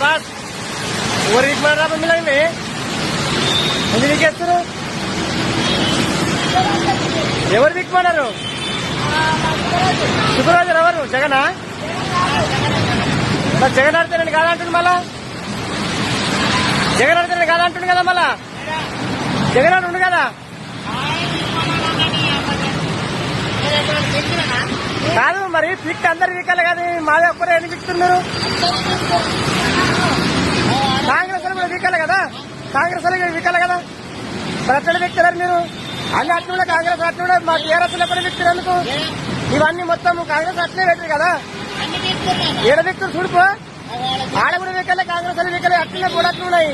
Boss ఎవరు దిక్కుమన్నారా మిమ్మల్ని ఎందుకు దిక్కేస్తారు? ఎవరు దిక్కుమన్నారు? శుక్రరాజు ఎవరు? జగనా? జగన్ ఆడితేనండి కాదంటుంది మళ్ళా. జగన్ ఆడితేనండి కాదంటుంది కదా మళ్ళా. జగన్ ఆడు ఉండు కదా. కాదు మరి పిక్ అందరు వీకాలి కదా, మాది ఒక్కరే ఎన్ని పిక్తున్నారు? కాంగ్రెస్ కూడా వీకాలి కదా, కాంగ్రెస్ వీకాలి కదా. మరి అట్లా వ్యక్తున్నారు మీరు అన్ని అట్లు కూడా కాంగ్రెస్ అట్లు కూడా మా టీఆర్ఎస్ ఎప్పుడు వ్యక్తులు ఎందుకు? ఇవన్నీ మొత్తం కాంగ్రెస్ అట్లే పెట్టరు కదా. ఏడ వ్యక్తులు చూడుకో, ఆడ కూడా వీకాలి, కాంగ్రెస్ వీకాలి, అట్లనే కూడా అట్లు ఉన్నాయి.